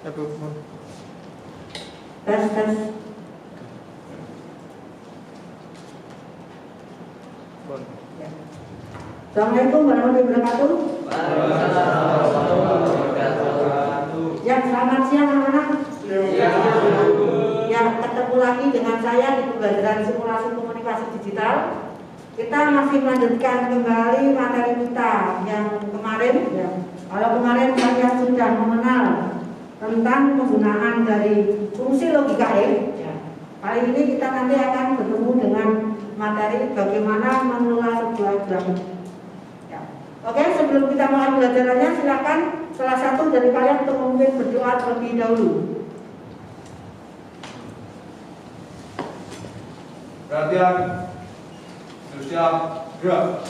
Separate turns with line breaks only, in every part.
Tes. Assalamualaikum warahmatullahi wabarakatuh. Ya, selamat siang anak-anak. Ya, ketemu lagi dengan saya di pembelajaran simulasi komunikasi digital. Kita masih melanjutkan kembali materi kita yang kemarin. Ya, kalau kemarin kalian sudah mengenal tentang penggunaan dari fungsi logika E, ya, kali ini kita nanti akan bertemu dengan materi bagaimana mengelola sebuah grafik. Ya. Oke, sebelum kita mulai pembelajarannya, silakan salah satu dari kalian untuk memimpin berdoa terlebih dahulu.
Perhatian, siap, gerak.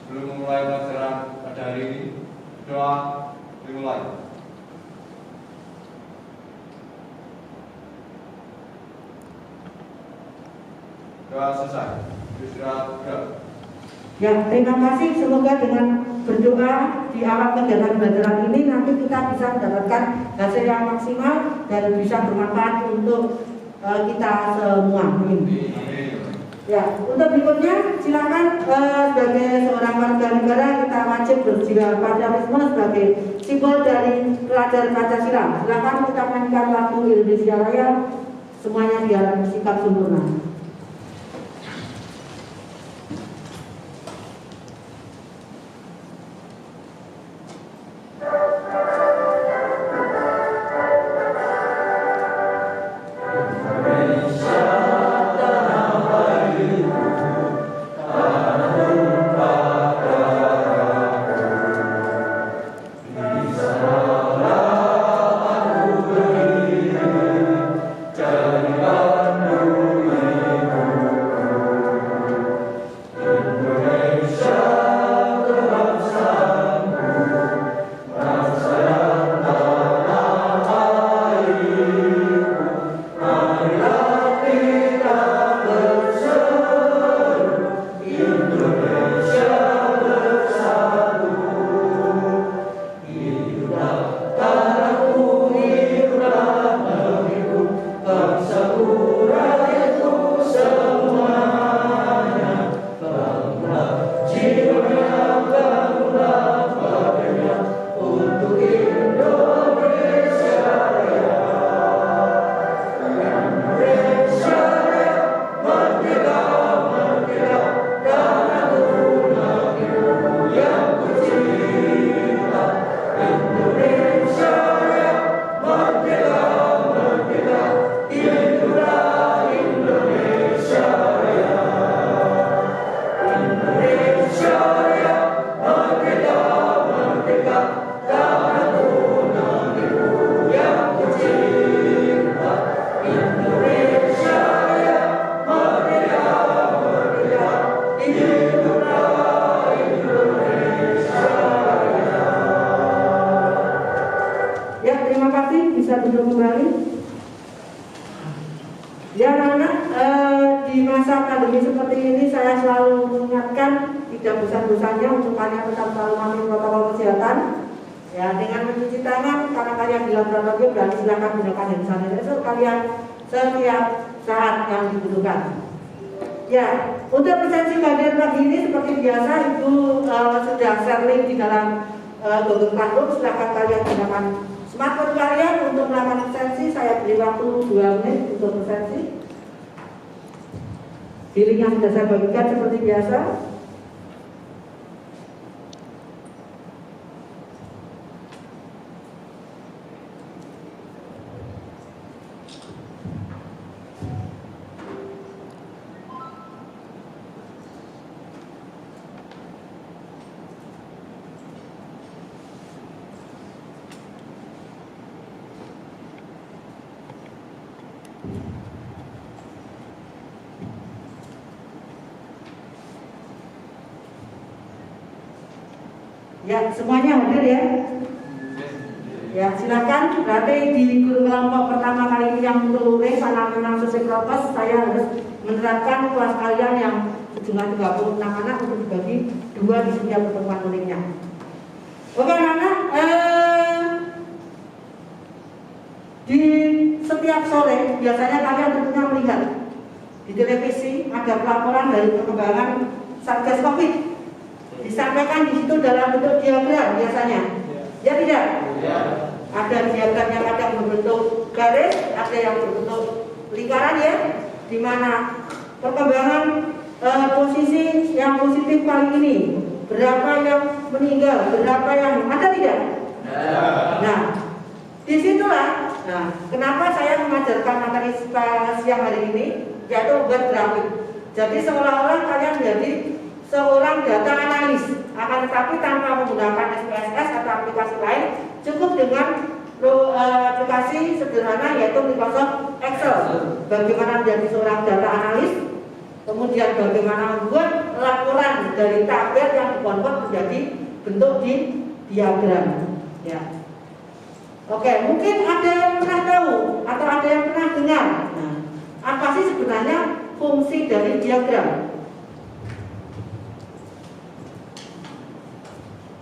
Sebelum memulai pelajaran pada hari ini, doa dimulai. Doa selesai. Istirahat, gerak.
Ya, terima kasih. Semoga dengan berdoa di awal kegiatan pembelajaran ini nanti kita bisa mendapatkan hasil yang maksimal dan bisa bermanfaat untuk kita semua. Amin. Ya, untuk berikutnya silakan sebagai seorang warga negara kita wajib berjiwa patriotisme sebagai simbol dari pelajar Pancasila. Silakan kita mainkan lagu Indonesia Raya, semuanya diharap bersikap sempurna. Ya, untuk presensi bagian pagi ini seperti biasa Ibu sudah share link di dalam Google Classroom. Silakan kalian gunakan smartphone kalian untuk melakukan presensi. Saya beri waktu 2 menit untuk presensi. Di link yang sudah saya bagikan seperti biasa. Ya, semuanya hadir ya. Ya, silakan. Berarti di guru kelompok pertama kali ini yang luring karena memang sesuai prokes, saya harus menerapkan kelas kalian yang sejumlah 36 anak untuk dibagi 2 di setiap pertemuan luringnya. Oke anak-anak, Di setiap sore biasanya kalian tentunya melihat di televisi ada pelaporan dari perkembangan Satgas Covid. Disampaikan di situ dalam bentuk diagram biasanya. Ya tidak?
Ya.
Ada diagram yang ada berbentuk garis, ada yang berbentuk lingkaran ya, di mana perkembangan posisi yang positif kali ini, berapa yang meninggal, berapa yang ada tidak?
Ya.
Nah, disitulah. Nah, kenapa saya mengajarkan materi siang hari ini, yaitu buat grafik. Jadi seolah-olah kalian menjadi seorang data analis, akan tetapi tanpa menggunakan SPSS atau aplikasi lain, cukup dengan aplikasi sederhana yaitu Microsoft Excel. Bagaimana menjadi seorang data analis, kemudian bagaimana membuat laporan dari tabel yang dikonvert menjadi bentuk di diagram. Ya. Oke, mungkin ada yang pernah tahu atau ada yang pernah dengar. Nah, apa sih sebenarnya fungsi dari diagram?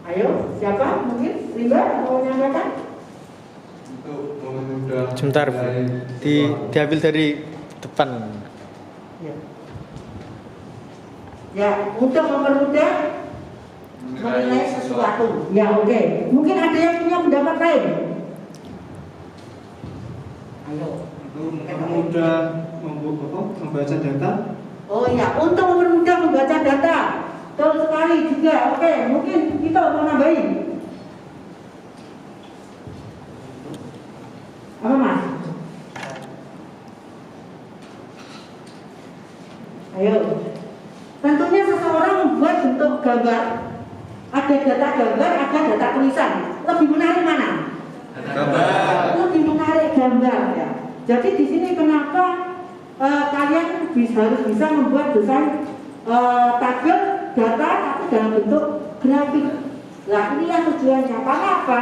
Ayo, siapa? Mungkin Rimba mau menyampaikan?
Untuk mempermudah.
Sebentar, diambil dari depan.
Ya. Ya, untuk mempermudah menilai sesuatu. Ya, oke. Mungkin ada yang punya pendapat lain. Ayo.
Untuk mempermudah membaca data.
Oh ya, untuk mempermudah membaca data. Betul sekali juga. Oke, mungkin kita mau nambahin. Apa Mas? Ayo. Tentunya seseorang membuat bentuk gambar. Ada data gambar, ada data tulisan. Lebih menarik mana?
Gambar.
Lebih menarik gambar ya. Jadi di sini kenapa kalian harus bisa membuat desain tabel data tapi dalam bentuk grafik. Nah ini yang tujuannya. Karena apa?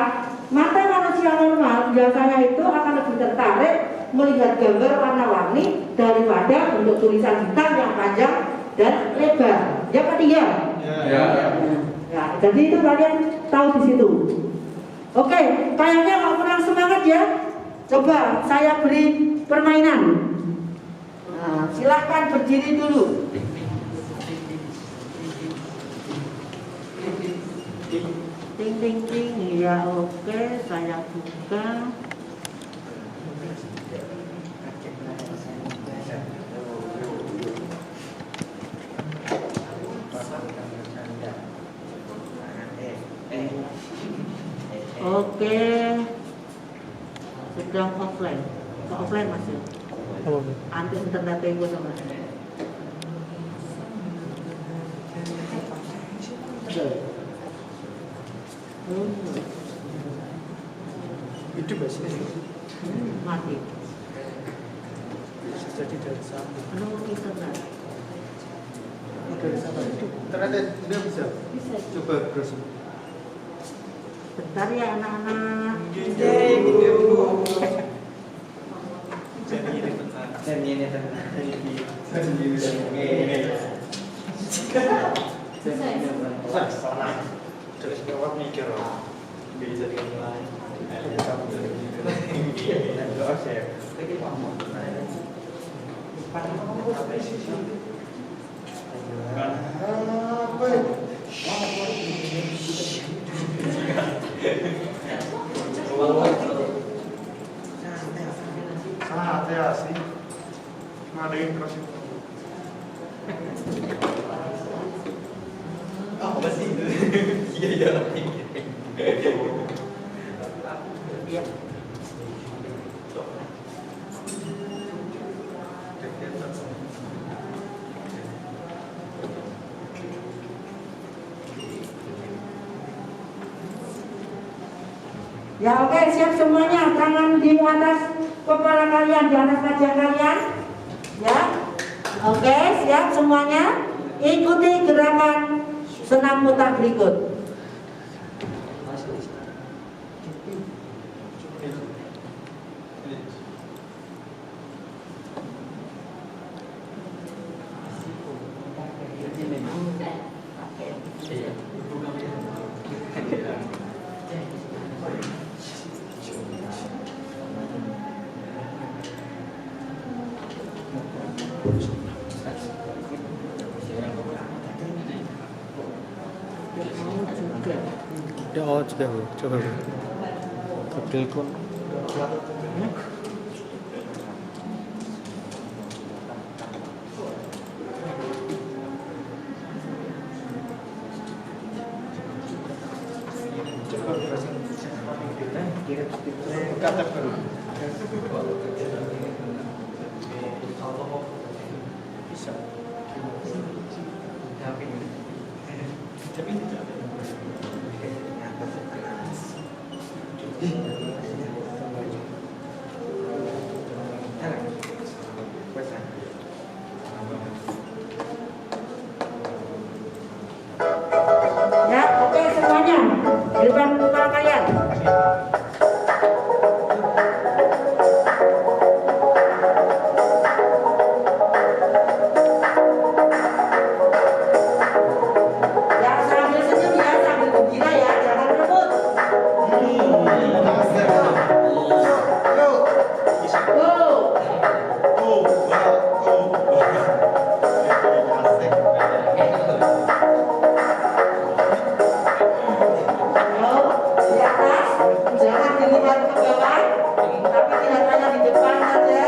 Mata manusia normal biasanya itu akan lebih tertarik melihat gambar warna-warni daripada bentuk tulisan hitam yang panjang dan lebar. Yang ketiga.
Ya.
Ya, jadi itu kalian tahu di situ. Oke, kayaknya mau kurang semangat ya. Coba saya beri permainan. Nah, silahkan berdiri dulu. Ting ting ting, ya oke, saya buka. Oke, sedang offline. Ke offline masih. Anti internet itu sama.
Hidup ya sih.
Mati.
Jadi dari sana.
Menurut internet.
Dari sana hidup. Ternyata tidak bisa.
Bisa.
Coba browsing.
Bentar ya anak-anak.
Terus jawab mikir bisa dengan lain. Sangat ya sih. Ngadain crossing.
Apa sih itu? Iya.
Iya. Ya oke, siap semuanya. Tangan di atas kepala kalian, di atas wajah kalian. Ya. Oke, siap semuanya. Ikuti gerakan senam putar berikut.
Oh juga Bu, coba Bu. Telepon.
Kata baru. Bisa.
Ya, oke semuanya. Di depan kepala kalian. Ya, sambil senyum ya, sambil gembira ya, jangan rebut. Go. Di atas, jangan dilihat ke bawah, tapi lihat hanya di depan saja.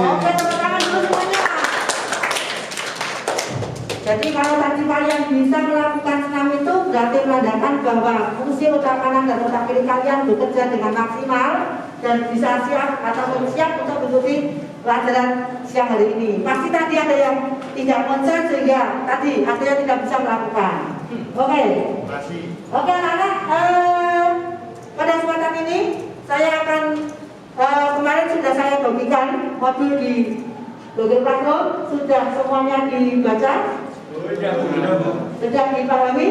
Oke, tepuk tangan dulu semuanya. Jadi kalau tadi kalian bisa melakukan senam itu berarti menandakan bahwa fungsi otak kanan dan otak kiri kalian bekerja dengan maksimal dan bisa siap ataupun siap untuk mengikuti pelajaran siang hari ini. Pasti tadi ada yang tidak konsen sehingga tadi ada yang tidak bisa melakukan. Oke. Oke anak-anak, pada kesempatan ini saya akan kemarin sudah saya bagikan modul di Google Classroom, sudah semuanya dibaca? Sudah dipahami?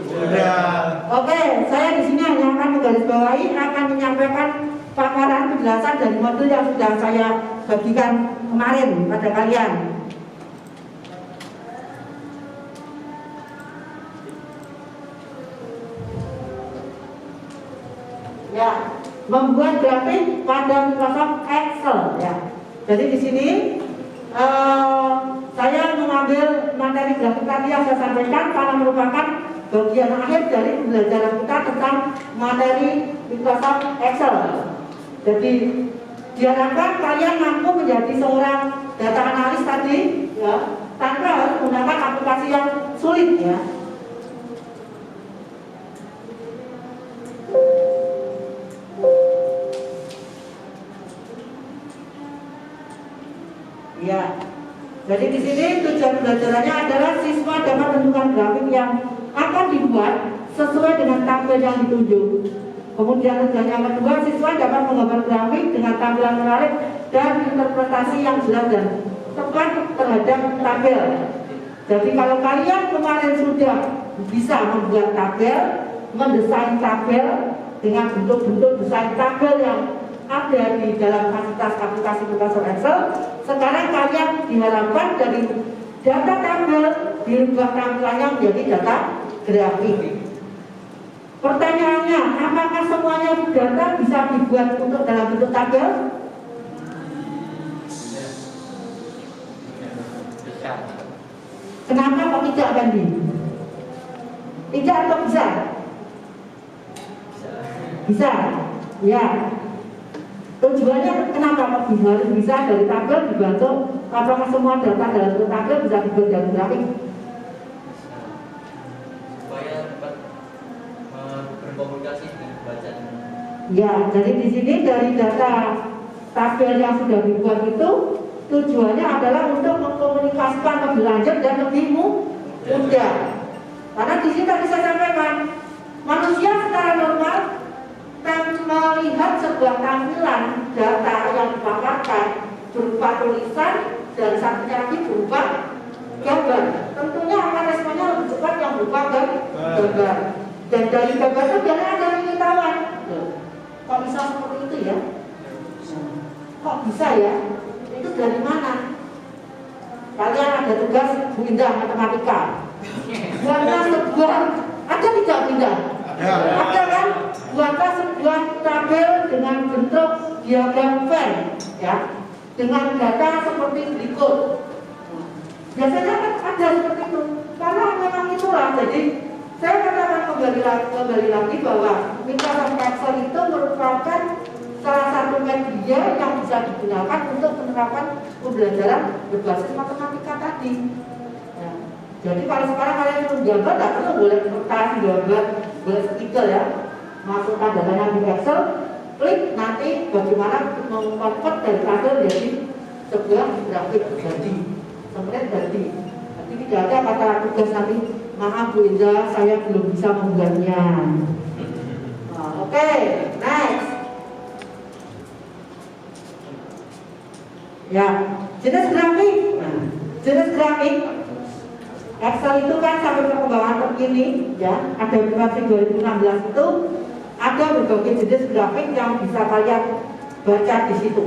Sudah.
Oke, saya di sini hanya akan menggarisbawahi, akan menyampaikan paparan penjelasan dari modul yang sudah saya bagikan kemarin pada kalian. Ya, membuat grafik pada Microsoft Excel ya. Jadi di sini saya mengambil materi grafik tadi yang saya sampaikan karena merupakan bagian akhir dari pembelajaran kita tentang materi Microsoft Excel. Jadi diharapkan kalian mampu menjadi seorang data analis tadi ya, tanpa harus menggunakan aplikasi yang sulit ya. Ya, jadi di sini tujuan pembelajarannya adalah siswa dapat menentukan grafik yang akan dibuat sesuai dengan tabel yang ditunjuk. Kemudian tujuan yang kedua, siswa dapat menggambar grafik dengan tampilan menarik dan interpretasi yang jelas dan tepat terhadap tabel. Jadi kalau kalian kemarin sudah bisa membuat tabel, mendesain tabel dengan bentuk-bentuk desain tabel yang ada di dalam fasilitas aplikasi Microsoft Excel. Sekarang kalian diharapkan dari data tabel dirubah tampilannya menjadi data grafik. Pertanyaannya, apakah semuanya data bisa dibuat untuk dalam bentuk tabel? Kenapa kok tidak, Bandi? Tidak atau bisa? Bisa. Ya. Tujuannya kenapa kok harus bisa dari tabel dibantu? Apakah semua data dalam bentuk tabel bisa dibuat dalam grafik?
Supaya dapat berkomunikasi dengan bacaan.
Ya, jadi di sini dari data tabel yang sudah dibuat itu tujuannya adalah untuk mengkomunikasikan lebih lanjut dan lebih mudah. Karena di sini tadi saya sampaikan, manusia secara normal melihat sebuah tampilan data yang dipaparkan berupa tulisan dan satunya lagi berupa gambar. Tentunya akan responnya lebih cepat yang berupa gambar. Dan dari gambar itu biasanya ada pengetahuan. Kok bisa seperti itu ya? Kok bisa ya? Itu dari mana? Kalian ada tugas Bu Indah matematika. Buatlah sebuah, ada tidak Bu Indah? Ada kan? Buatlah sebuah tabel dengan bentuk diagram Venn, ya, dengan data seperti berikut. Biasanya kan ada seperti itu. Karena memang itulah. Jadi saya katakan kembali lagi bahwa Microsoft Excel itu merupakan salah satu media yang bisa digunakan untuk penerapan pembelajaran berbasis matematika tadi. Ya. Jadi kalau sekarang kalian gambar, tidak perlu boleh kertas, gambar, boleh stiker ya. Masukkan datanya di Excel, klik nanti bagaimana mengkonvert dari tabel jadi sebuah grafik jadi, sebenarnya jadi. Nanti tidak ada kata tugas nanti, maaf Bu Indra, saya belum bisa membuatnya. Oke, next. Ya, jenis grafik. Nah, jenis grafik Excel itu kan sampai perkembangan terkini, ya. Ada versi 2016 itu ada berbagai jenis grafik yang bisa kalian baca di situ.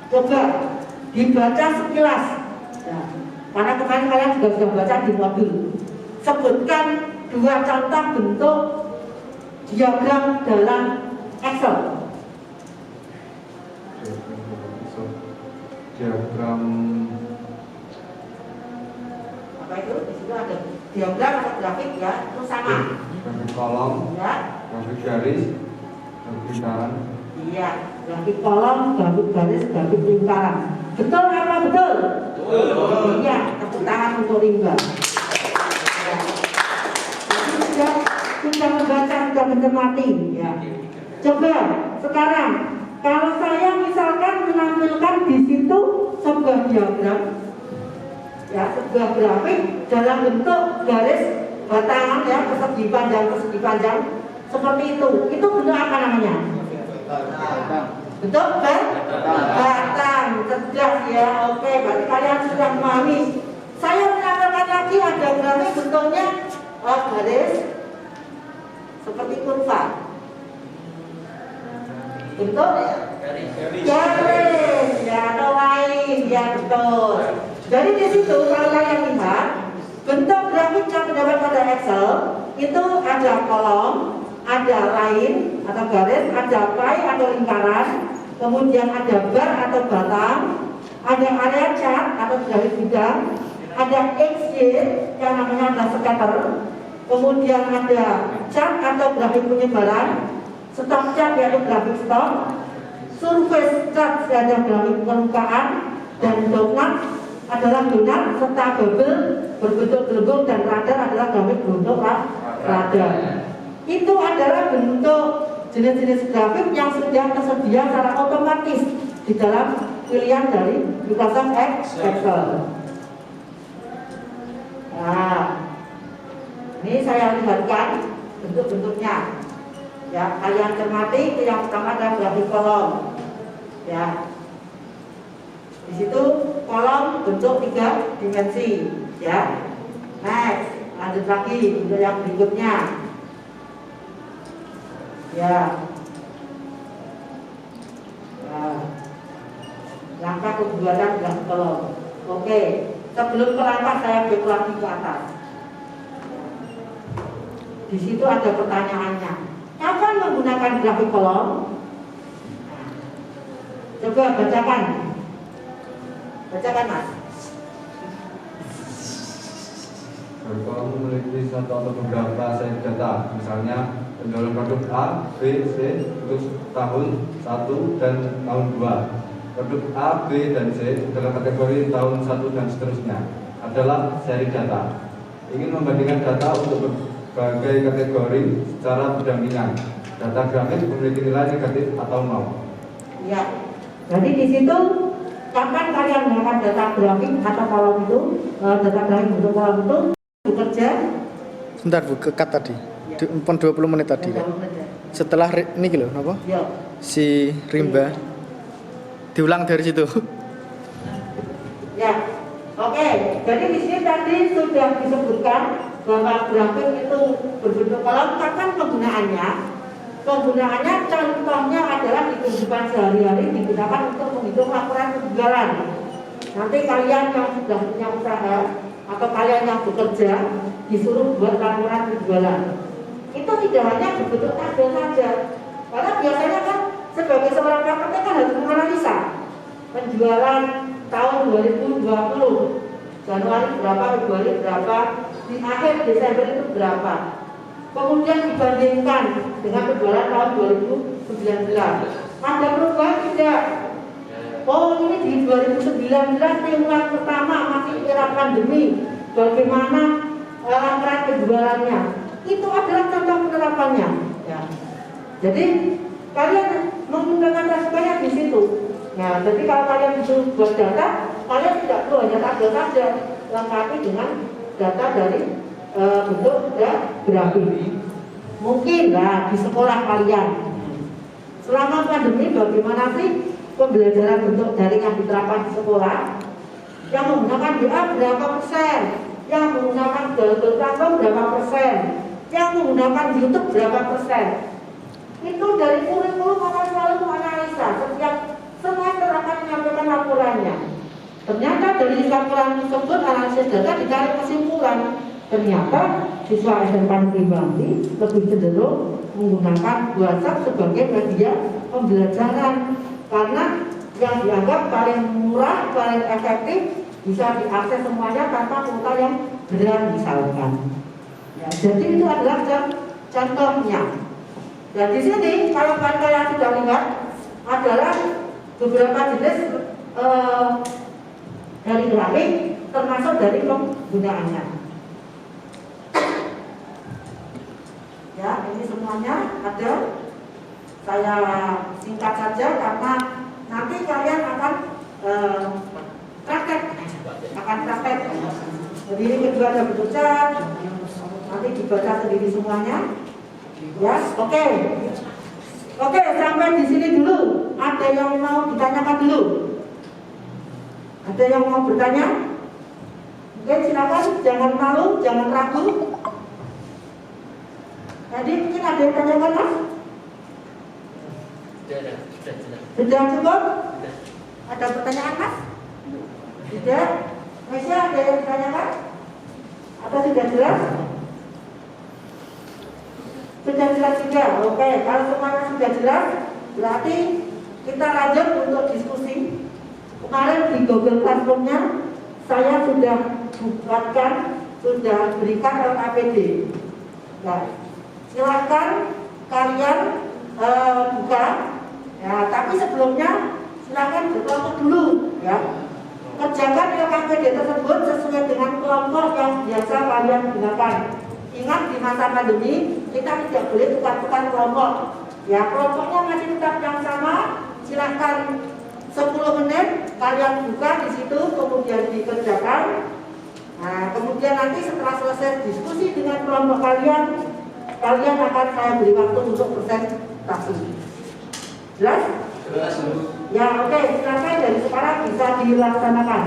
Coba dibaca sekilas, ya. Karena kemarin kalian juga sudah baca di modul. Sebutkan 2 contoh bentuk diagram dalam Excel.
Diagram
Apa itu? Di situ ada diagram atau grafik ya, itu sama.
grafik kolom,
Ya.
grafik garis, grafik lingkaran.
Iya, grafik kolom, grafik garis, grafik lingkaran. Betul apa betul?
Betul.
Iya, tepuk tangan untuk Ringga. Ya. Sudah membaca, sudah mencermati. Ya. Coba sekarang, kalau saya misalkan menampilkan di situ sebuah diagram, ya, sebuah grafik dalam bentuk garis batangan ya, persegi panjang seperti itu bentuk apa namanya? Bentuk batang, cerdas ya. Oke, berarti kalian sudah memahami. Saya menampilkan lagi ada grafik bentuknya garis seperti kurva. Bentuk garis ya, atau lain ya, betul. Jadi di situ kalau kalian lihat bentuk grafik yang terdapat pada Excel itu ada kolom, ada line atau garis, ada pie atau lingkaran, kemudian ada bar atau batang, ada area chart atau garis bidang, ada XY yang namanya ada scatter, kemudian ada chart atau grafik penyebaran, stock chart yaitu grafik stok, surface chart ada grafik permukaan, dan donut adalah donat serta bubble berbentuk gelembung, dan radar adalah grafik berbentuk radar. Itu adalah bentuk jenis-jenis grafik yang sudah tersedia secara otomatis di dalam pilihan dari Microsoft Excel. Nah, ini saya lihatkan bentuk-bentuknya. Ya, kalian cermati. Itu yang pertama adalah grafik kolom. Ya, di situ kolom bentuk 3 dimensi. Ya, next, lanjut lagi bentuk yang berikutnya. Ya. Nah, langkah pembuatan grafik kolom. Oke, sebelum ke langkah saya back lagi ke atas. Di situ ada pertanyaannya. Kapan menggunakan grafik kolom? Coba bacakan. Bacakan, Mas.
Grafik kolom memiliki satu atau beberapa set data, misalnya penjualan produk A, B, C untuk tahun 1 dan tahun 2. Produk A, B, dan C dalam kategori tahun 1 dan seterusnya adalah seri data. Ingin membandingkan data untuk berbagai kategori secara berdampingan. Data grafik memiliki nilai negatif atau 0.
Ya. Jadi di situ kapan kalian menggunakan data grafik atau kolom itu, data grafik untuk kolom itu bekerja?
Sebentar Bu, ke cut tadi. Pon 20 menit tadi kan. Setelah ini gitu apa?
Ya.
Si rimba diulang dari situ.
Ya. Oke. Jadi di sini tadi sudah disebutkan bahwa grafik itu berbentuk kolom. Kapan penggunaannya? Penggunaannya contohnya adalah di kehidupan sehari-hari digunakan untuk menghitung laporan penjualan. Nanti kalian yang sudah punya usaha atau kalian yang bekerja disuruh buat laporan penjualan. Itu tidak hanya berbentuk tabel saja, karena biasanya kan sebagai seorang marketing kan harus menganalisa penjualan tahun 2020 Januari berapa, Februari berapa, di akhir Desember itu berapa, kemudian dibandingkan dengan penjualan tahun 2019 ada perubahan tidak? Oh, ini di 2019 triwulan pertama masih era pandemi, bagaimana laporan penjualannya? Itu adalah contoh penerapannya. Ya. Jadi kalian menggunakan dasarnya di situ. Nah, jadi kalau kalian butuh buat data, kalian tidak perlu hanya tabel saja, lengkapi dengan data dari bentuk grafik. Mungkin lah di sekolah kalian. Selama pandemi bagaimana sih pembelajaran bentuk daring yang diterapkan di sekolah? Yang menggunakan WA berapa persen? Yang menggunakan Google Classroom berapa persen? Yang menggunakan YouTube berapa persen? Itu dari kurikulum akan selalu menganalisa setiap semester akan menyampaikan laporannya. Ternyata dari laporan tersebut analisis data ditarik kesimpulan. Ternyata siswa SMK Negeri Bangli lebih cenderung menggunakan WhatsApp sebagai media pembelajaran karena yang dianggap paling murah, paling efektif, bisa diakses semuanya tanpa kuota yang berat misalkan. Ya, jadi itu adalah contohnya. Dan di sini kalau kalian sudah lihat adalah beberapa jenis dari grafik termasuk dari penggunaannya. Ya, ini semuanya ada. Saya singkat saja karena nanti kalian akan praktek. Jadi ini kedua ada bentuk cat. Nanti dibaca sendiri semuanya. Ya, oke. Oke, sampai di sini dulu. Ada yang mau ditanyakan dulu? Ada yang mau bertanya? Oke, silakan. Jangan malu, jangan ragu. Jadi mungkin ada yang tanyakan, Mas?
Sudah jelas.
Sudah cukup? Ada pertanyaan, Mas? Tidak? Masih ada yang ditanyakan? Atau sudah jelas? Sudah jelas juga? Oke, kalau semuanya sudah jelas, berarti kita lanjut untuk diskusi. Kemarin di Google Classroom-nya saya sudah buatkan, sudah berikan LKPD. Nah, silakan kalian buka. Ya, tapi sebelumnya silakan berkelompok dulu, ya. Kerjakan LKPD tersebut sesuai dengan kelompok yang biasa kalian gunakan. Ingat di masa pandemi kita tidak boleh tukar-tukar kelompok. Ya, kelompoknya masih tetap yang sama. Silakan 10 menit kalian buka di situ, kemudian dikerjakan. Nah, kemudian nanti setelah selesai diskusi dengan kelompok kalian akan saya beri waktu untuk presentasi. Jelas?
Jelas.
Ya, oke, silakan dari sekarang bisa dilaksanakan.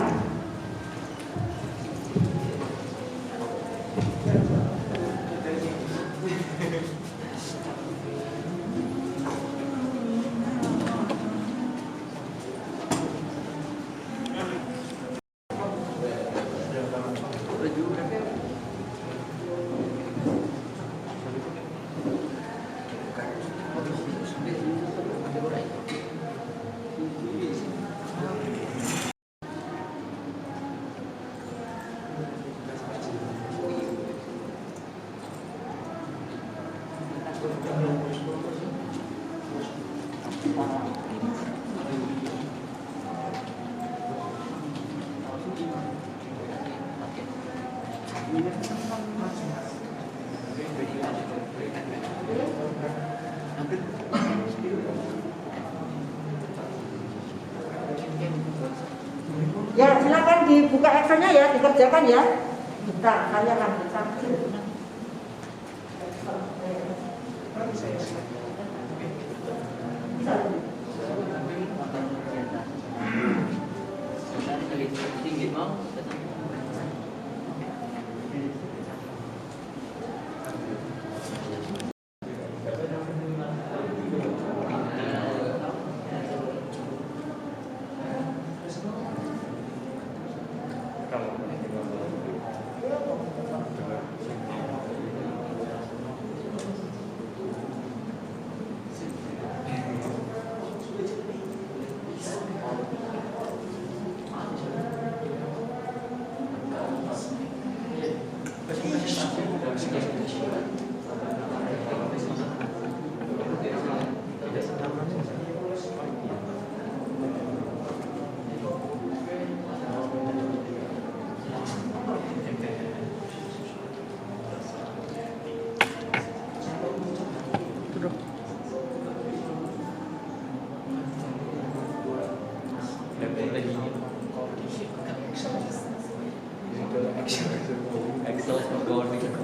Ya, silakan dibuka Excelnya ya, dikerjakan ya. Bentar, saya akan sambil.
Tinggi mau. Excel recording.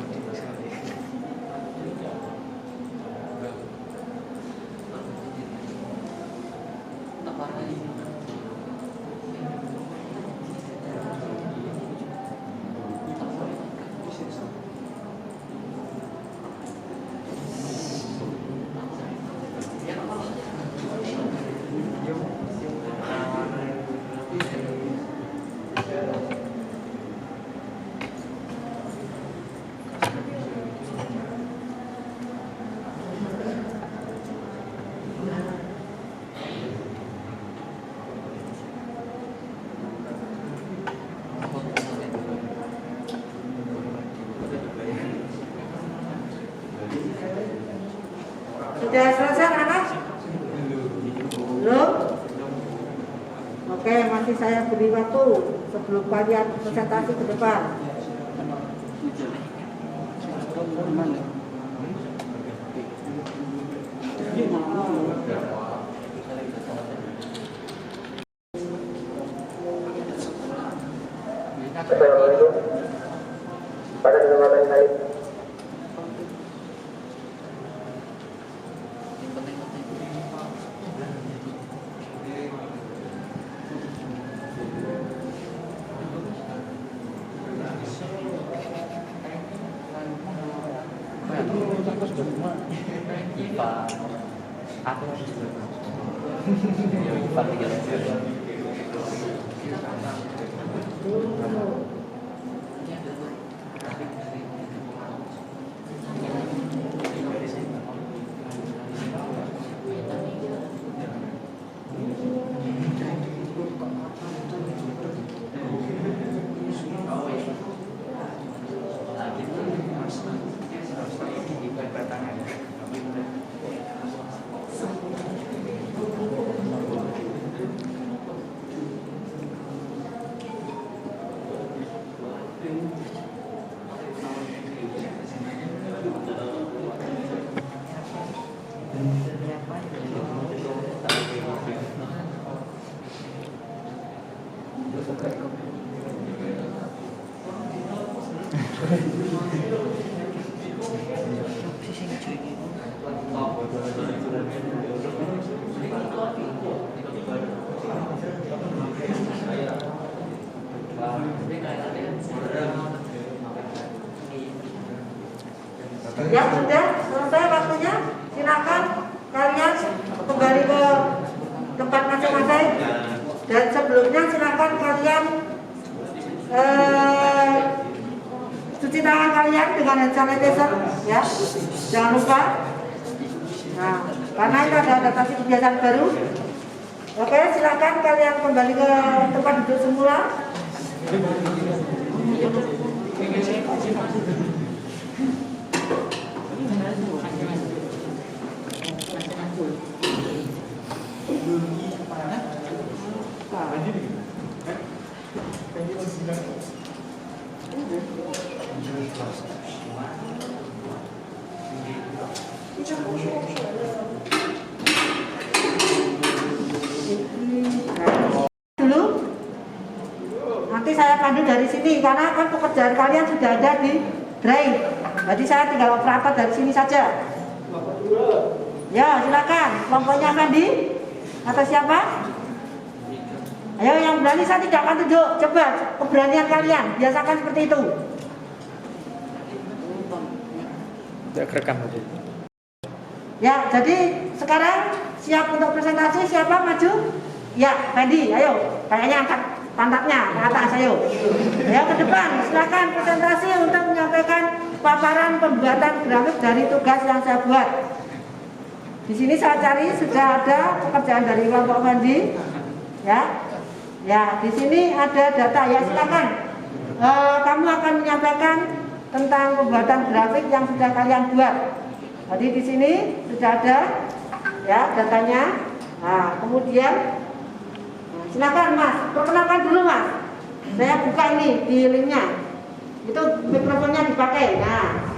Sudah selesai anak? Belum? Oke, masih saya beri waktu sebelum kalian presentasi ke depan.
Assalamualaikum. Pada kesempatan kali
IPA aku ya IPA 3
Ya sudah selesai waktunya, silakan kalian kembali ke tempat masing-masing. Dan sebelumnya silakan kalian Cuci tangan kalian dengan hand sanitizer, ya. Jangan lupa. Nah, karena itu ada adaptasi kebiasaan baru. Oke, silakan kalian kembali ke tempat duduk semula. Dulu, nanti saya pandu dari sini karena kan pekerjaan kalian sudah ada di drive. Jadi saya tinggal operator dari sini saja. Ya, silakan. Kelompoknya Fandi atau siapa? Ayo yang berani, saya tidak akan tunjuk. Coba keberanian kalian, biasakan seperti itu.
Tidak kerekam tadi.
Ya, jadi sekarang siap untuk presentasi. Siapa maju? Ya, Fandi, ayo. Kayaknya angkat pantatnya ke atas, ayo. Ayo ke depan, silakan presentasi untuk menyampaikan paparan pembuatan grafik dari tugas yang saya buat. Di sini saya cari sudah ada pekerjaan dari kelompok Fandi. Ya. Ya, di sini ada data, ya silakan. Kamu akan menyampaikan tentang pembuatan grafik yang sudah kalian buat. Jadi di sini sudah ada ya datanya. Nah, kemudian silakan Mas, perkenalkan dulu Mas. Saya buka ini di linknya. Itu mikrofonnya dipakai. Nah.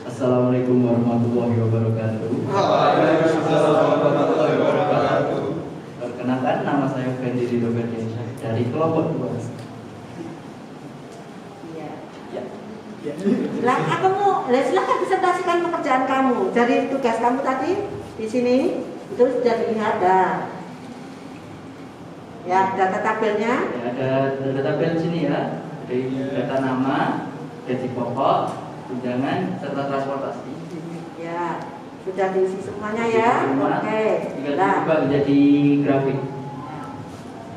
Assalamualaikum warahmatullahi wabarakatuh.
Waalaikumsalam warahmatullahi wabarakatuh.
Perkenalkan, nama saya Fendi Rido Berdiansyah dari kelompok 2.
Iya.
Ya.
Silakan presentasikan pekerjaan kamu dari tugas kamu tadi di sini itu sudah dilihat dah. Ya, data tabelnya.
Ya, ada data tabel di sini ya. Dari data nama, gaji pokok, tunjangan, serta transportasi.
Ya, sudah diisi semuanya ya.
Semua.
Oke.
Tinggal
Nah,
diubah menjadi grafik.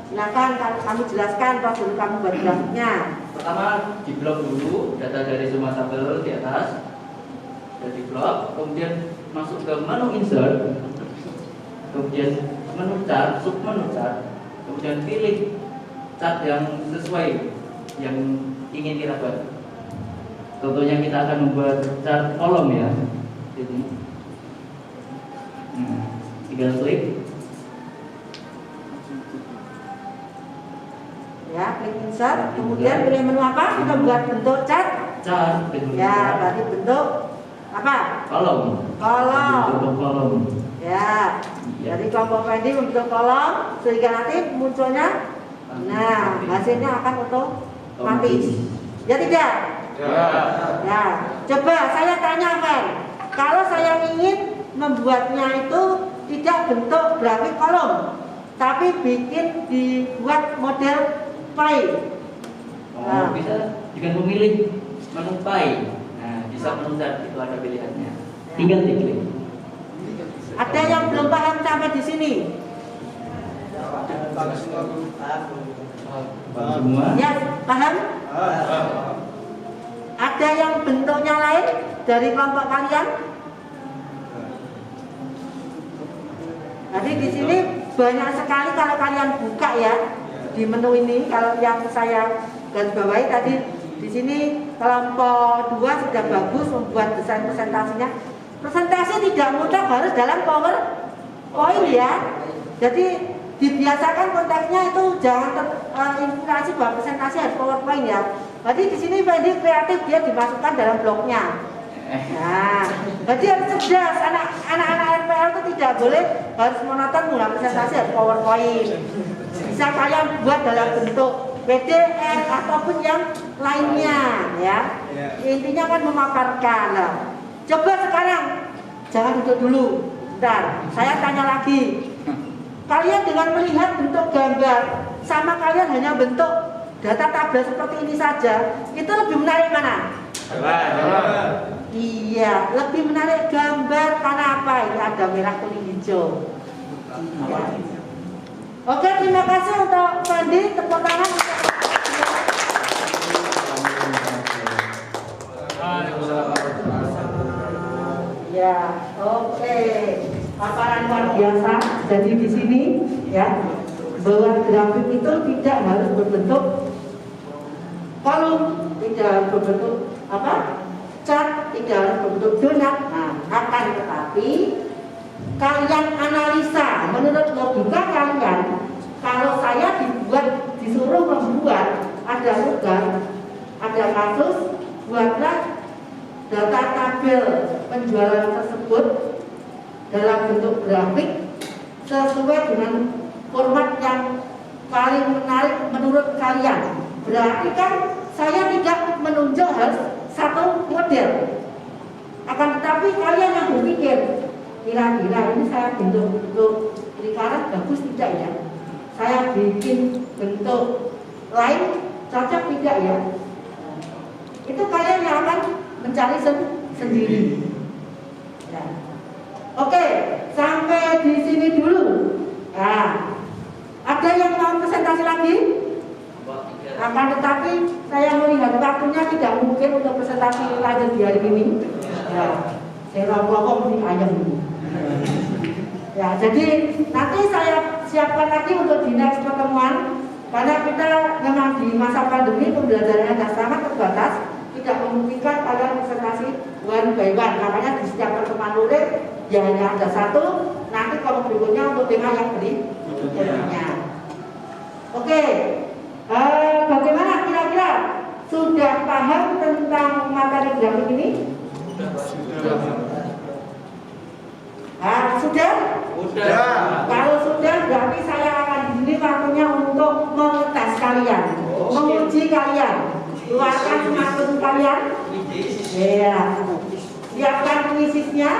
silakan kamu jelaskan prosedur kamu buat grafiknya.
Pertama di blok dulu data dari semua tabel di atas, dari blok, kemudian masuk ke menu insert, kemudian menu chart, sub menu chart, kemudian pilih chart yang sesuai yang ingin kita buat. Contohnya kita akan membuat chart kolom ya, jadi tinggal klik.
Ya, klik insert, kemudian pilih menu apa? Kita buat bentuk chart.
Chart bentuk
Ya,
chart.
berarti bentuk apa?
Kolom.
Kolom.
Bentuk kolom.
Ya, jadi kelompok Fendi membentuk kolom sehingga nanti munculnya, nah hasilnya akan otomatis. Ya tidak? Ya, coba saya tanyakan, kalau saya ingin membuatnya itu tidak bentuk grafik kolom, tapi bikin dibuat model pie.
Oh, bisa dengan memilih menu pie. Nah, bisa menu chart itu ada pilihannya. Tinggal diklik.
Ada yang belum paham sampai di sini?
Semua.
Ya, paham? Ada yang bentuknya lain dari kelompok kalian? Jadi di sini banyak sekali kalau kalian buka ya di menu ini. Kalau yang saya garis bawahi tadi di sini kelompok 2 sudah bagus membuat desain presentasinya. Presentasi tidak mudah harus dalam PowerPoint ya. Jadi dibiasakan konteksnya itu jangan inspirasi bahwa presentasi harus PowerPoint ya. Jadi di sini Fendi kreatif, dia dimasukkan dalam blognya. Nah, jadi harus cerdas. Anak-anak RPL itu tidak boleh harus monoton menggunakan presentasi harus PowerPoint. Bisa kalian buat dalam bentuk PDF ataupun yang lainnya ya. Intinya kan memaparkan. Nah, coba sekarang jangan duduk dulu. Bentar, saya tanya lagi. Kalian dengan melihat bentuk gambar sama kalian hanya bentuk data tabel seperti ini saja, itu lebih menarik mana? Iya, lebih menarik gambar karena apa? Ini ada merah, kuning, hijau. Iya. Oke, terima kasih untuk Fendi. Tepuk tangan. Ya, oke. Paparan luar biasa. Jadi di sini ya, bahwa grafik itu tidak harus berbentuk kolom, tidak harus berbentuk apa? Chart, tidak harus berbentuk donat. Nah, akan tetapi kalian analisa menurut logika kalian. Kalau saya disuruh membuat ada tugas, ada kasus, buatlah data tabel penjualan tersebut dalam bentuk grafik sesuai dengan format yang paling menarik menurut kalian. Berarti kan saya tidak menunjuk harus satu model. Akan tetapi kalian yang berpikir, kira-kira ini saya bentuk lingkaran bagus tidak ya? Saya bikin bentuk lain cocok tidak ya? Itu kalian yang akan mencari sendiri. Ya. Oke, sampai di sini dulu. Nah, ada yang mau presentasi lagi? Akan tetapi saya melihat waktunya tidak mungkin untuk presentasi lanjut di hari ini. Ya, saya rokok di ayam ini. Ya, jadi nanti saya siapkan lagi untuk di next pertemuan karena kita memang di masa pandemi pembelajarannya sangat terbatas, tidak memungkinkan kalian presentasi one by one. Makanya di setiap pertemuan luring ya hanya ada satu. Nanti kalau berikutnya untuk tema yang berikutnya. Oke, bagaimana kira-kira sudah paham tentang materi grafik ini? Sudah?
Sudah.
Kalau sudah berarti saya akan di sini waktunya untuk mengetes kalian, menguji kalian, keluarkan smartphone kalian. Ya, siapkan puisisnya.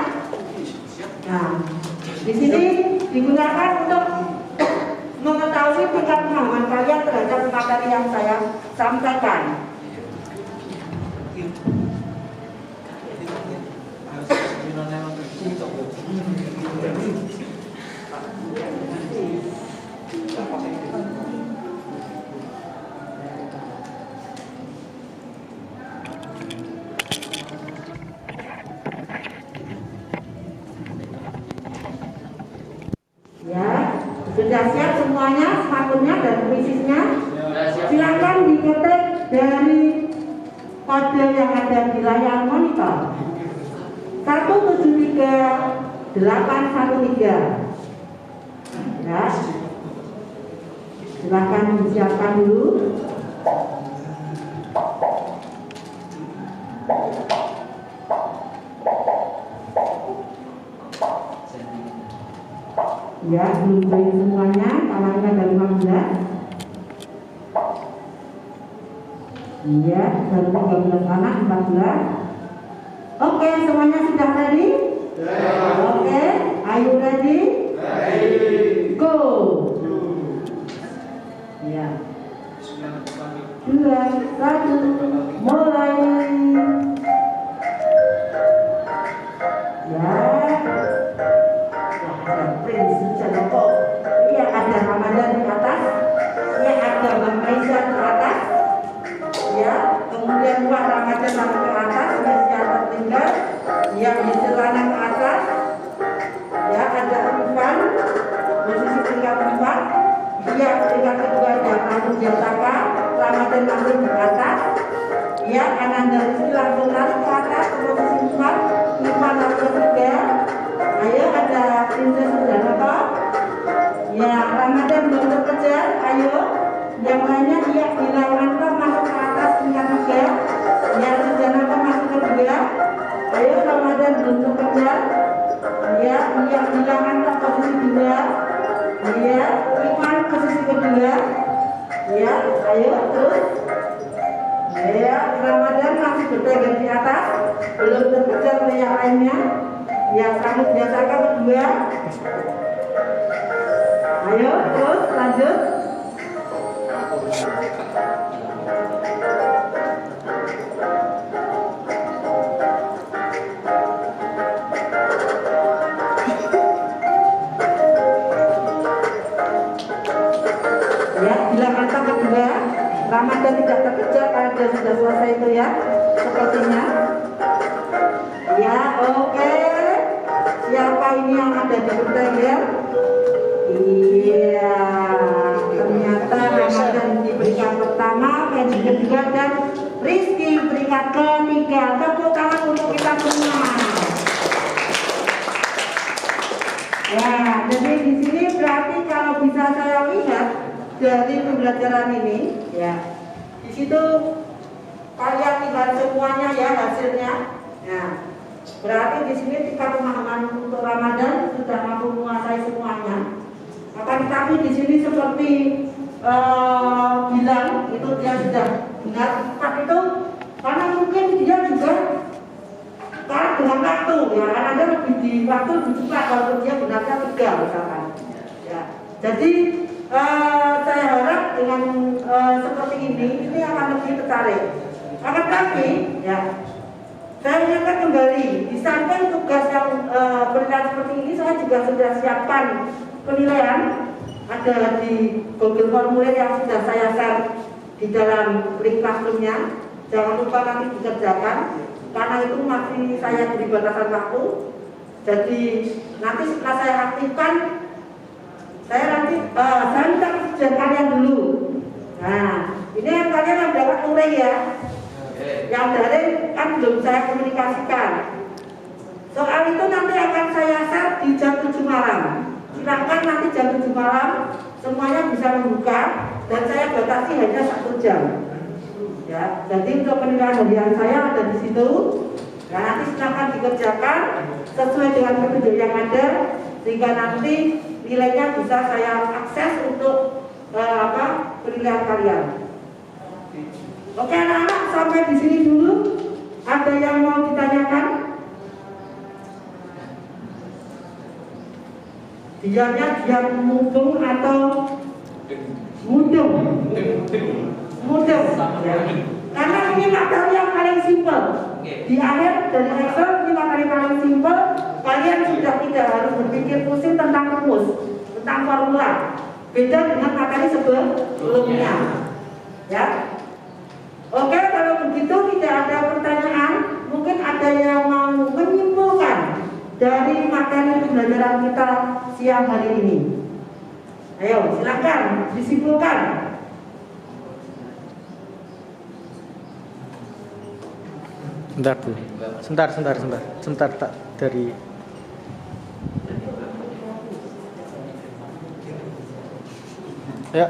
Nah, di sini digunakan untuk mengetahui tingkat pemahaman kalian terhadap materi yang saya sampaikan. Ya, sudah siap semuanya, smartphone-nya dan puisisnya. Silakan diketik dari kode yang ada di layar monitor. 173813. Ya, silakan disiapkan dulu. Ya, belum semuanya, kamarnya ada 15. Iya, baru 13 anak, 14. Oke, semuanya sudah ready? Oke, are you ready? Go. Ya. 2, 1, mulai. Ya. Ada prinsip kok. Iya, ada Ramadan di atas. Iya, ada Bang Aisyah di atas. Ya, kemudian Wah Ramadan sampai ke atas, Aisyah tertinggal. Ya, di celana ke atas. Ya, ada Irfan, posisi tingkat 4. Iya, tingkat kedua ada Abu Jataka, Ramadan langsung di atas. Ya, kanan dari sini langsung lari ke atas, posisi 4. Irfan langsung 3. Ayo, ada Princess Sudanata. Ya, Ramadan belum terkejar. Ayo, yang lainnya dia Dilawanto masuk ke atas tingkat 3. Ya, Sudanata masuk ke 2. Ayo, Ramadan belum terkejar. Ya, dia Dilawanto posisi 2. Ya, Iman posisi kedua. Ya, ayo terus. Ya, Ramadan masih berpegang di atas, belum terkejar oleh yang lainnya. Ya, kamu biasakan kedua. Ayo, terus lanjut. Ya, bila kata kedua, Ramadan tidak terkejar karena dia sudah selesai itu ya, sepertinya. Ya, oke. tepuk ya. Iya, ternyata Ramadan di peringkat pertama, Kenji kedua, dan Rizky peringkat ketiga. Tepuk tangan untuk kita semua. Ya, jadi di sini berarti kalau bisa saya lihat dari pembelajaran ini, ya, di situ kalian lihat semuanya ya hasilnya. Nah, berarti di sini tingkat pemahaman untuk Ramadan sudah mampu menguasai semuanya. Akan tetapi di sini seperti bilang itu dia sudah benar tepat itu karena mungkin dia juga kalah dengan waktu ya, karena dia lebih di waktu lebih cepat kalau dia benarnya 3 misalkan. Ya, jadi saya harap dengan seperti ini akan lebih tertarik. Akan tetapi ya, saya ingatkan kembali di samping tugas yang penilaian seperti ini, saya juga sudah siapkan penilaian ada di Google formulir yang sudah saya share di dalam link classroomnya. Jangan lupa nanti dikerjakan karena itu masih saya beri batasan waktu. Jadi nanti setelah saya aktifkan, saya minta kerjaan kalian dulu. Nah, ini yang kalian yang dapat turing ya. Yang daring kan belum saya komunikasikan. Soal itu nanti akan saya share di jam 7 malam. Silakan nanti jam 7 malam semuanya bisa membuka dan saya batasi hanya 1 jam. Ya, jadi untuk penilaian harian saya ada di situ. Nah, nanti silakan dikerjakan sesuai dengan petunjuk yang ada sehingga nanti nilainya bisa saya akses untuk penilaian kalian. Oke anak-anak, sampai di sini dulu. Ada yang mau ditanyakan? Diamnya diam mudung atau mudung? Mudung. Ya. Karena ini materi yang paling simpel. Di akhir dari Excel ini materi paling simpel. Kalian sudah tidak harus berpikir pusing tentang rumus, tentang formula. Beda dengan materi sebelumnya. Ya. Oke, kalau begitu tidak ada pertanyaan, mungkin ada yang mau menyimpulkan dari materi pembelajaran kita siang hari ini. Ayo, silakan disimpulkan.
Bentar Bu, sebentar tak dari ya.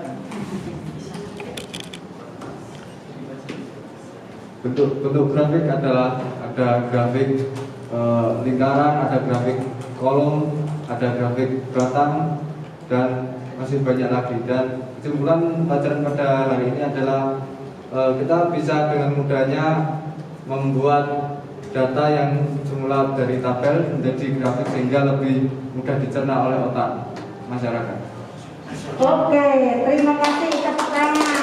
Bentuk grafik adalah ada grafik lingkaran, ada grafik kolom, ada grafik batang, dan masih banyak lagi. Dan kesimpulan pelajaran pada hari ini adalah kita bisa dengan mudahnya membuat data yang semula dari tabel menjadi grafik sehingga lebih mudah dicerna oleh otak masyarakat.
Oke, terima kasih, tepuk tangan.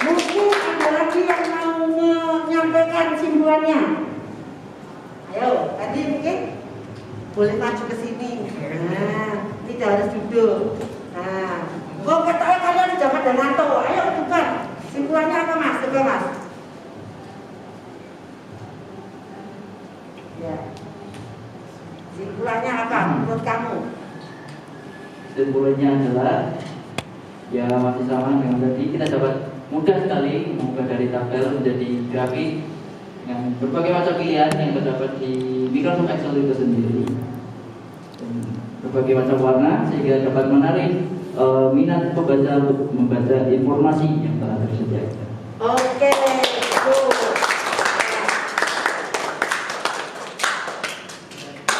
Mungkin ada lagi yang mau menyampaikan kesimpulannya. Ayo, tadi mungkin boleh maju ke sini. Nah, tidak harus duduk. Nah, kok katanya kalian sudah pada ngantuk. Ayo bukan. Kesimpulannya apa Mas? Coba Mas. Ya. Kesimpulannya apa menurut kamu?
Kesimpulannya adalah ya masih sama dengan tadi, kita dapat mudah sekali mengubah dari tabel menjadi grafik yang berbagai macam pilihan yang terdapat di Microsoft Excel itu sendiri, dan berbagai macam warna sehingga dapat menarik minat pembaca untuk membaca informasi yang telah tersedia.
Oke,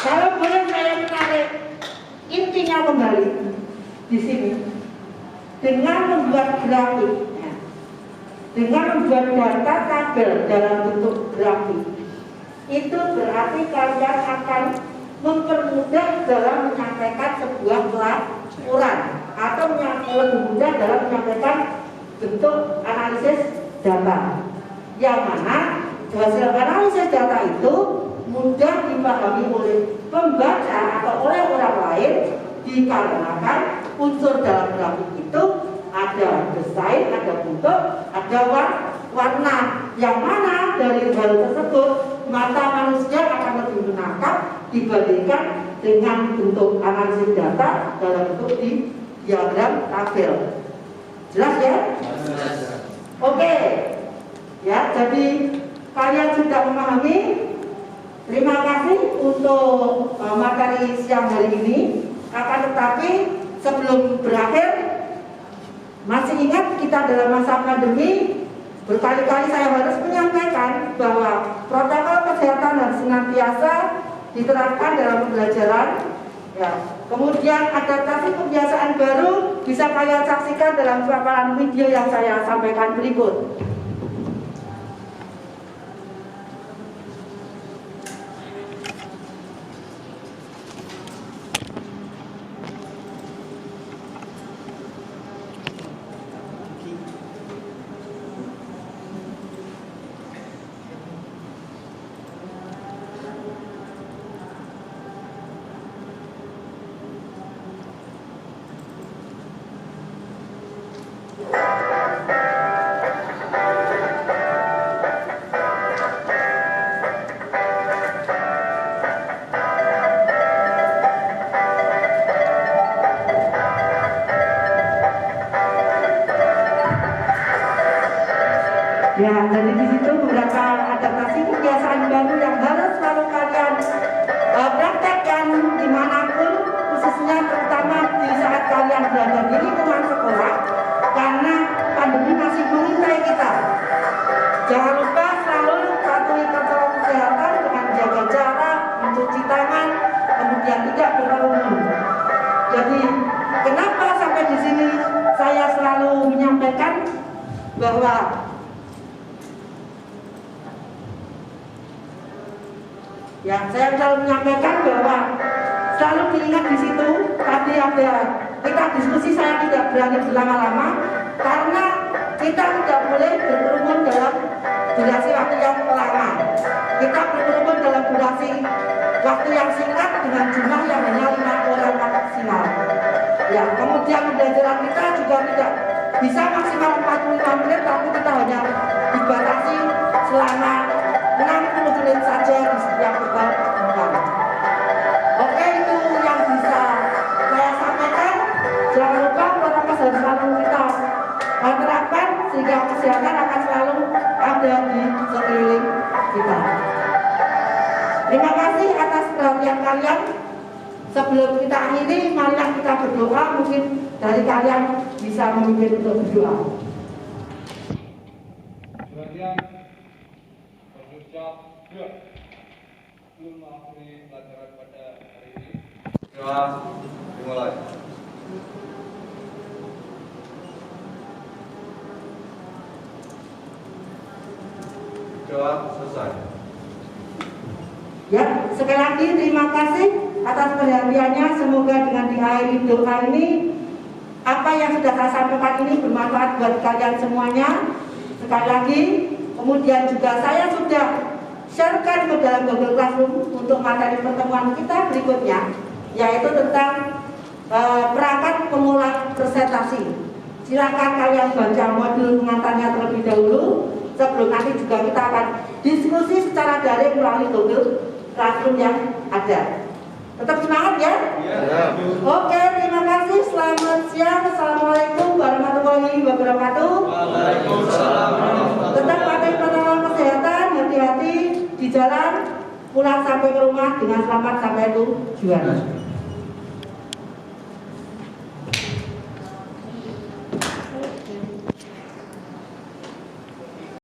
kalau boleh saya menarik intinya kembali di sini dengan membuat grafik, dengan membuat data tabel dalam bentuk grafik, itu berarti kalian akan mempermudah dalam menyampaikan sebuah pelaporan atau lebih mudah dalam menyampaikan bentuk analisis data, yang mana hasil analisis data itu mudah dipahami oleh pembaca atau oleh orang lain dikarenakan unsur dalam grafik itu ada desain, ada bentuk, ada warna, yang mana dari hal tersebut mata manusia akan lebih tangkap dibandingkan dengan bentuk analisis data dalam bentuk di diagram tabel. Jelas ya? Oke. Ya, jadi kalian sudah memahami. Terima kasih untuk materi siang hari ini. Akan tetapi sebelum berakhir, masih ingat kita dalam masa pandemi, berkali-kali saya harus menyampaikan bahwa protokol kesehatan harus senantiasa diterapkan dalam pembelajaran. Ya. Kemudian adaptasi kebiasaan baru bisa kalian saksikan dalam paparan video yang saya sampaikan berikut. Ya, jadi di situ beberapa adaptasi kebiasaan baru yang harus selalu kalian praktekkan dimanapun, khususnya terutama di saat kalian berada di lingkungan sekolah, karena pandemi masih mengintai kita. Jangan lupa selalu patuhi protokol kesehatan dengan menjaga jarak, mencuci tangan, kemudian tidak berkerumun. Jadi, kenapa sampai di sini saya selalu menyampaikan bahwa ya, saya selalu menyampaikan bahwa selalu diingat di situ tadi ada kita diskusi, saya tidak berani berlama-lama karena kita tidak boleh berkerumun dalam durasi waktu yang lama. Kita berkerumun dalam durasi waktu yang singkat dengan jumlah yang hanya 5 orang maksimal. Ya, kemudian pembelajaran kita juga tidak bisa maksimal 45 menit, tapi kita hanya dibatasi selama 60 menit saja di setiap pertemuan. Oke, itu yang bisa saya sampaikan. Jangan lupa protokol harus selalu kita terapkan sehingga kesehatan akan selalu ada di sekeliling kita. Terima kasih atas perhatian kalian. Sebelum kita akhiri, marilah kita berdoa. Mungkin dari kalian bisa memimpin untuk berdoa.
Mengakhiri pelajaran pada hari ini. Doa dimulai. Doa selesai.
Ya, sekali lagi terima kasih atas perhatiannya. Semoga dengan diakhiri doa ini, apa yang sudah saya sampaikan ini bermanfaat buat kalian semuanya. Sekali lagi, kemudian juga saya sudah sharekan ke dalam Google Classroom untuk materi pertemuan kita berikutnya, yaitu tentang perangkat pengolah presentasi. Silakan kalian baca modul pengantarnya terlebih dahulu, sebelum nanti juga kita akan diskusi secara daring melalui Google Classroom yang ada. Tetap semangat ya?
Ya.
Oke, terima kasih. Selamat siang. Assalamualaikum warahmatullahi wabarakatuh.
Waalaikumsalam.
Tetap patuhi protokol kesehatan, hati-hati di jalan, pulang sampai ke rumah dengan selamat sampai tujuan.